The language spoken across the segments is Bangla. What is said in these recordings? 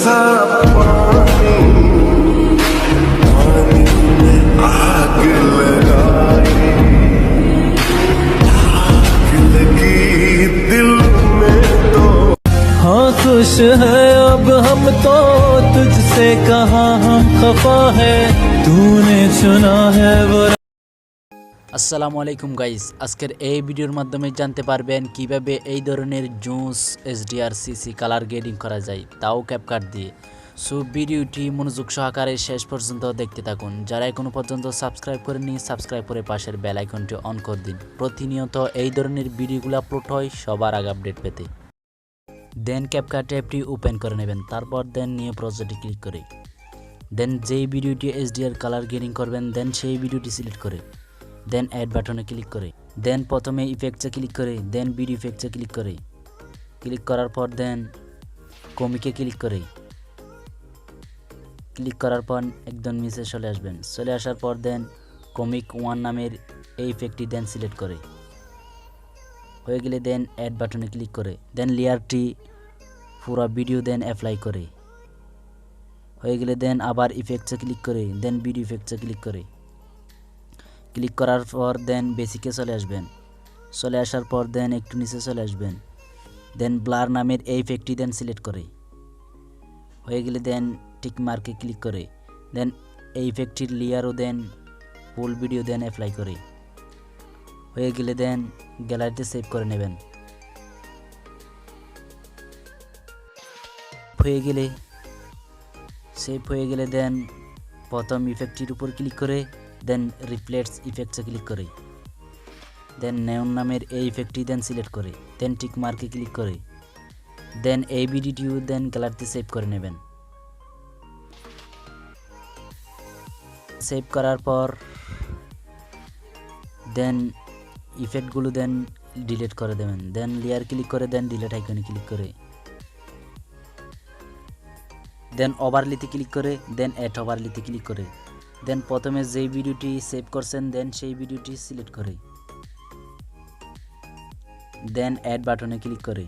सा पानी आग लगाई, आग लगी दिल में तो। हाँ खुश है अब हम तो तुझसे कहा हम खफा है तूने चुना है वो। আসসালামু আলাইকুম গাইস, আজকের এই ভিডিওর মাধ্যমে জানতে পারবেন কিভাবে এই ধরনের জোস HDR CC কালার গ্রেডিং করা যায়, তাও ক্যাপকাট দিয়ে। সো ভিডিওটি মনোযোগ সহকারে শেষ পর্যন্ত দেখতে থাকুন। যারা এখনো পর্যন্ত সাবস্ক্রাইব করেননি, সাবস্ক্রাইব করে পাশের বেল আইকনটি অন করে দিন। প্রতিনিয়ত এই ধরনের ভিডিওগুলো আপলোড হয় সবার আগে আপডেট পেতে। দেন ক্যাপকাট অ্যাপটি ওপেন করে নেবেন, তারপর দেন নিউ প্রজেক্টে ক্লিক করে দেন যেই ভিডিওটি HDR কালার গ্রেডিং করবেন দেন সেই ভিডিওটি সিলেক্ট করে দেন অ্যাড বাটনে ক্লিক করে দেন প্রথমে ইফেক্টসে ক্লিক করে দেন ভিডিও ইফেক্টসে ক্লিক করার পর দেন কমিকে ক্লিক করার পর একদম নিচে চলে আসার পর দেন কমিক 1 নামের এই ইফেক্টটি দেন সিলেক্ট করে হয়ে গেলে দেন অ্যাড বাটনে ক্লিক করে দেন লেয়ারটি পুরো ভিডিও দেন অ্যাপ্লাই করে হয়ে গেলে দেন আবার ইফেক্টসে ক্লিক করে দেন ভিডিও ইফেক্টসে ক্লিক করার পর দেন বেসিকে চলে আসার পর দেন একটু নিচে চলে আসবেন দেন ব্লার নামের এই ইফেক্টটি দেন সিলেক্ট করে হয়ে গেলে দেন টিক মার্কে ক্লিক করে দেন এই ইফেক্টটির লেয়ারও দেন ফুল ভিডিও দেন অ্যাপ্লাই করে হয়ে গেলে দেন গ্যালারিতে সেভ করে নেবেন। সেভ হয়ে গেলে দেন প্রথম ইফেক্টটির উপর ক্লিক করে দেন রিফ্লেক্টস ইফেক্টসে ক্লিক করে দেন নেওন নামের এই ইফেক্টটি দেন সিলেক্ট করে দেন টিক মার্কে ক্লিক করে দেন এই ভিডিওটিও দেন গ্যালারিতে সেভ করে নেবেন। সেভ করার পর দেন ইফেক্টগুলো দেন ডিলিট করে দেবেন দেন লেয়ার ক্লিক করে দেন ডিলিট আইকনে ক্লিক করে দেন ওভারলিতে ক্লিক করে দেন অ্যাড ওভারলিতে ক্লিক করে দেন প্রথমে যেই ভিডিওটি সেভ করছেন দেন সেই ভিডিওটি সিলেক্ট করে দেন অ্যাড বাটনে ক্লিক করে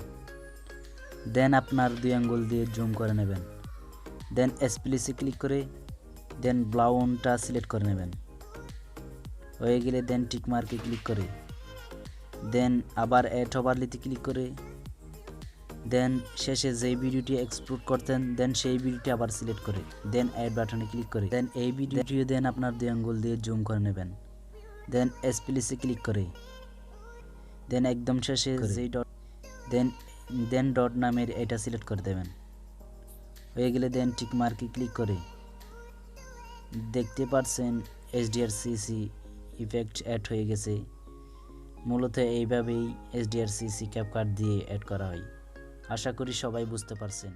দেন আপনার 2 আঙ্গুল দিয়ে জুম করে নেবেন দেন স্প্লিসে ক্লিক করে দেন ব্রাউনটা সিলেক্ট করে নেবেন হয়ে গেলে দেন টিক মার্কে ক্লিক করে দেন আবার অ্যাড ওভারলিতে ক্লিক করে দেন শেষে যেই ভিডিওটি এক্সপোর্ট করতেন দেন সেই ভিডিওটি আবার সিলেক্ট করে দেন অ্যাড বাটনে ক্লিক করে দেন এই ভিডিওটি দেন আপনার 2 আঙ্গুল দিয়ে জুম করে নেবেন দেন স্প্লিসে ক্লিক করে দেন একদম শেষে যেই ডট দেন ডট নামের এটা সিলেক্ট করে দেবেন হয়ে গেলে দেন টিক মার্কে ক্লিক করে দেখতে পাচ্ছেন HDR CC ইফেক্ট অ্যাড হয়ে গেছে। মূলত এইভাবেই HDR CC ক্যাপকাট দিয়ে অ্যাড করা হয়। আশা করি সবাই বুঝতে পারছেন।